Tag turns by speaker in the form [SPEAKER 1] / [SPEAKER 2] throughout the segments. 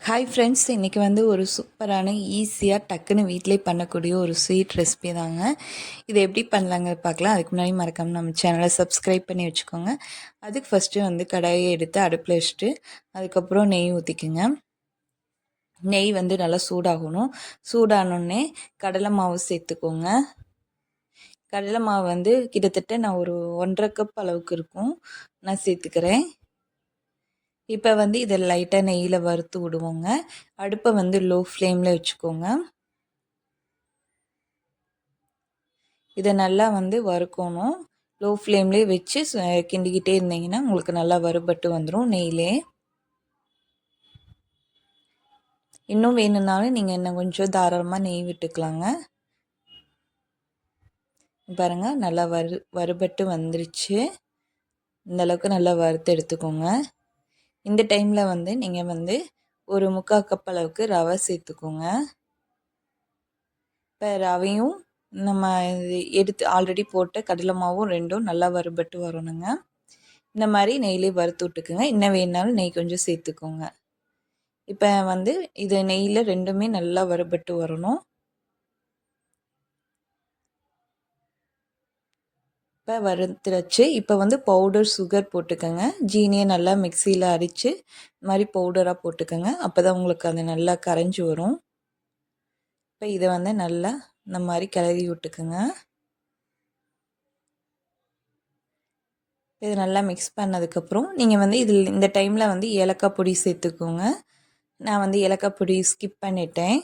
[SPEAKER 1] Hi friends, இன்றைக்கி வந்து ஒரு சூப்பரான ஈஸியாக டக்குன்னு வீட்டிலே பண்ணக்கூடிய ஒரு ஸ்வீட் ரெசிபி தாங்க. இதை எப்படி பண்ணலாங்க பார்க்கலாம். அதுக்கு முன்னாடி மறக்காமல் நம்ம சேனலை சப்ஸ்கிரைப் பண்ணி வச்சுக்கோங்க. அதுக்கு ஃபஸ்ட்டு வந்து கடாயை எடுத்து அடுப்பில் வச்சுட்டு அதுக்கப்புறம் நெய் ஊற்றிக்குங்க. நெய் வந்து நல்லா சூடாகணும். சூடானோடனே கடலை மாவு சேர்த்துக்கோங்க. கடலை மாவு வந்து கிட்டத்தட்ட நான் ஒரு 1.5 கப் அளவுக்கு இருக்கும் நான் சேர்த்துக்கிறேன். இப்போ வந்து இதை லைட்டாக நெய்யில் வறுத்து விடுவோங்க. அடுப்பை வந்து லோ ஃப்ளேமில் வச்சுக்கோங்க. இதை நல்லா வந்து வறுக்கணும். லோ ஃப்ளேம்லேயே வச்சு கிண்டிக்கிட்டே இருந்தீங்கன்னா உங்களுக்கு நல்லா வறுபட்டு வந்துடும் நெய்யிலே. இன்னும் வேணும்னாலும் நீங்கள் இன்னும் கொஞ்சம் தாராளமாக நெய் விட்டுக்கலாங்க. பாருங்கள், நல்லா வறுபட்டு வந்துருச்சு. இந்தளவுக்கு நல்லா வறுத்து எடுத்துக்கோங்க. இந்த டைமில் வந்து நீங்கள் வந்து ஒரு 3/4 கப் அளவுக்கு ரவை சேர்த்துக்கோங்க. இப்போ ரவையும் நம்ம எடுத்து ஆல்ரெடி போட்ட கடலை மாவும் ரெண்டும் நல்லா வறுபட்டு வரணுங்க. இந்த மாதிரி நெய்லேயே வறுத்து விட்டுக்குங்க. இன்னும் வேணுனாலும் நெய் கொஞ்சம் சேர்த்துக்கோங்க. இப்போ வந்து இது நெய்யில் ரெண்டுமே நல்லா வறுபட்டு வரணும். இப்போ வறுத்துருச்சு. இப்போ வந்து பவுடர் சுகர் போட்டுக்கோங்க. ஜீனியை நல்லா மிக்சியில் அடித்து இந்த மாதிரி பவுடராக போட்டுக்கோங்க. அப்போ தான் உங்களுக்கு அது நல்லா கரைஞ்சி வரும். இப்போ இதை வந்து நல்லா இந்த மாதிரி கிளறி விட்டுக்குங்க. இது நல்லா மிக்ஸ் பண்ணதுக்கப்புறம் நீங்கள் வந்து இந்த டைமில் வந்து ஏலக்காய் பொடி சேர்த்துக்கோங்க. நான் வந்து ஏலக்காய் பொடி ஸ்கிப் பண்ணிட்டேன்.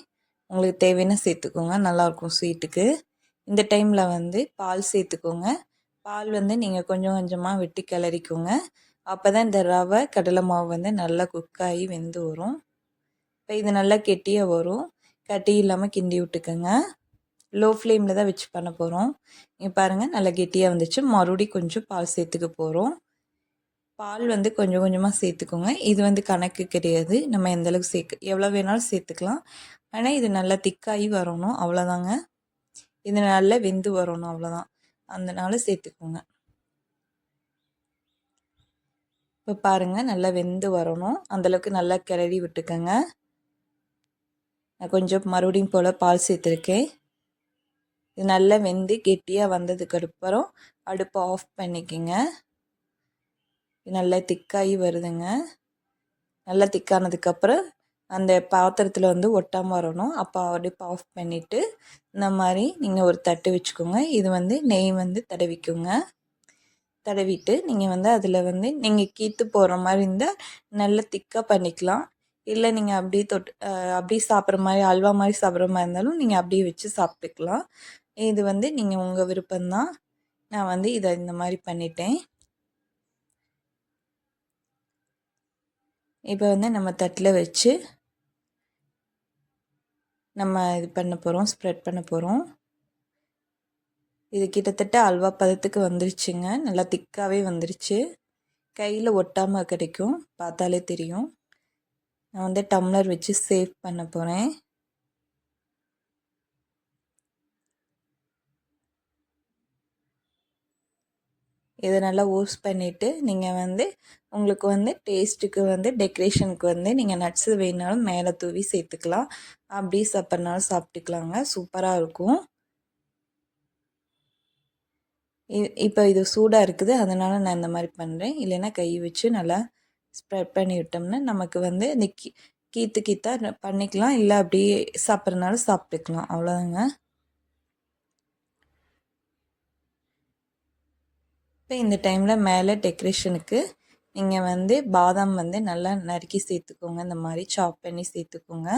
[SPEAKER 1] உங்களுக்கு தேவையான சேர்த்துக்கோங்க, நல்லாயிருக்கும் ஸ்வீட்டுக்கு. இந்த டைமில் வந்து பால் சேர்த்துக்கோங்க. பால் வந்து நீங்கள் கொஞ்சம் கொஞ்சமாக விட்டு கிளறிக்கோங்க. அப்போ தான் இந்த ரவை கடலை மாவு வந்து நல்லா குக்காகி வெந்து வரும். இப்போ இது நல்லா கெட்டியாக வரும். கட்டி இல்லாமல் கிண்டி விட்டுக்கோங்க. லோ ஃப்ளேமில் தான் வச்சு பண்ண போகிறோம். இங்கே பாருங்கள், நல்லா கெட்டியாக வந்துச்சு. மறுபடியும் கொஞ்சம் பால் சேர்த்துக்க போகிறோம். பால் வந்து கொஞ்சம் கொஞ்சமாக சேர்த்துக்கோங்க. இது வந்து கணக்கு கிடையாது. நம்ம எந்தளவுக்கு எவ்வளோ வேணாலும் சேர்த்துக்கலாம். ஆனால் இது நல்லா திக்காகி வரணும், அவ்வளோதாங்க. இது நல்லா வெந்து வரணும், அவ்வளோதான். அதனால சேர்த்துக்கோங்க. இப்போ பாருங்கள், நல்லா வெந்து வரணும். அந்தளவுக்கு நல்லா கிளறி விட்டுக்கோங்க. நான் கொஞ்சம் மறுபடியும் போல் பால் சேர்த்துருக்கேன். இது நல்லா வெந்து கெட்டியாக வந்ததுக்கப்புறம் அடுப்பை ஆஃப் பண்ணிக்கோங்க. நல்லா திக்காகி வருதுங்க. நல்லா திக்கானதுக்கப்புறம் அந்த பாத்திரத்தில் வந்து ஒட்டாமல் வரணும். அப்போ அடுப்பை ஆஃப் பண்ணிவிட்டு இந்த மாதிரி நீங்கள் ஒரு தட்டு வச்சுக்கோங்க. இது வந்து நெய் வந்து தடவிக்கோங்க. தடவிட்டு நீங்கள் வந்து அதில் வந்து நீங்கள் கீத்து போடுற மாதிரி இருந்தால் நல்லா திக்காக பண்ணிக்கலாம். இல்லை நீங்கள் அப்படியே அப்படியே சாப்பிட்ற மாதிரி அல்வா மாதிரி சாப்பிட்ற மாதிரி இருந்தாலும் நீங்கள் அப்படியே வச்சு சாப்பிட்டுக்கலாம். இது வந்து நீங்கள் உங்கள் விருப்பம்தான். நான் வந்து இதை இந்த மாதிரி பண்ணிட்டேன். இப்போ வந்து நம்ம தட்டில் வச்சு நம்ம இது பண்ண போகிறோம், ஸ்ப்ரெட் பண்ண போகிறோம். இது கிட்டத்தட்ட அல்வா பதத்துக்கு வந்துருச்சுங்க. நல்லா திக்காகவே வந்துருச்சு. கையில் ஒட்டாமல் கிடைக்கும், பார்த்தாலே தெரியும். நான் வந்து டம்ளர் வச்சு சேவ் பண்ண போகிறேன். இதை நல்லா ஊஸ் பண்ணிவிட்டு நீங்கள் வந்து உங்களுக்கு வந்து டேஸ்ட்டுக்கு வந்து டெக்கரேஷனுக்கு வந்து நீங்கள் நட்ஸு வேணாலும் மேலே தூவி சேர்த்துக்கலாம். அப்படி சாப்பிட்றனாலும் சாப்பிட்டுக்கலாங்க. சூப்பராக இருக்கும். இப்போ இது சூடாக இருக்குது, அதனால் நான் இந்த மாதிரி பண்ணுறேன். இல்லைன்னா கை வச்சு நல்லா ஸ்ப்ரெட் பண்ணி விட்டோம்னா நமக்கு வந்து இந்த கீத்து கீத்தாக பண்ணிக்கலாம். இல்லை அப்படியே சாப்பிட்றனாலும் சாப்பிட்டுக்கலாம், அவ்வளோதாங்க. இப்போ இந்த டைமில் மேலே டெக்கரேஷனுக்கு நீங்கள் வந்து பாதாம் வந்து நல்லா நறுக்கி சேர்த்துக்கோங்க. இந்த மாதிரி சாப் பண்ணி சேர்த்துக்கோங்க.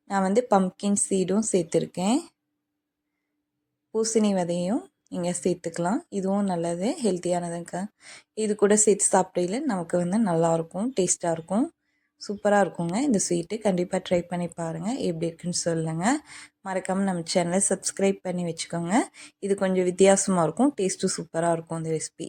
[SPEAKER 1] நான் வந்து பம்ப்கின் சீடும் சேர்த்துருக்கேன். பூசணி விதையும் நீங்கள் சேர்த்துக்கலாம். இதுவும் நல்லது, ஹெல்த்தியானதுங்க. இது கூட சேர்த்து சாப்பிடையில நமக்கு வந்து நல்லாயிருக்கும், டேஸ்ட்டாக இருக்கும், சூப்பராக இருக்குங்க. இந்த ஸ்வீட்டு கண்டிப்பாக ட்ரை பண்ணி பாருங்கள். எப்படி இருக்குன்னு சொல்லுங்கள். மறக்காமல் நம்ம சேனலை சப்ஸ்கிரைப் பண்ணி வச்சுக்கோங்க. இது கொஞ்சம் வித்தியாசமாக இருக்கும், டேஸ்ட்டும் சூப்பராக இருக்கும் இந்த ரெசிபி.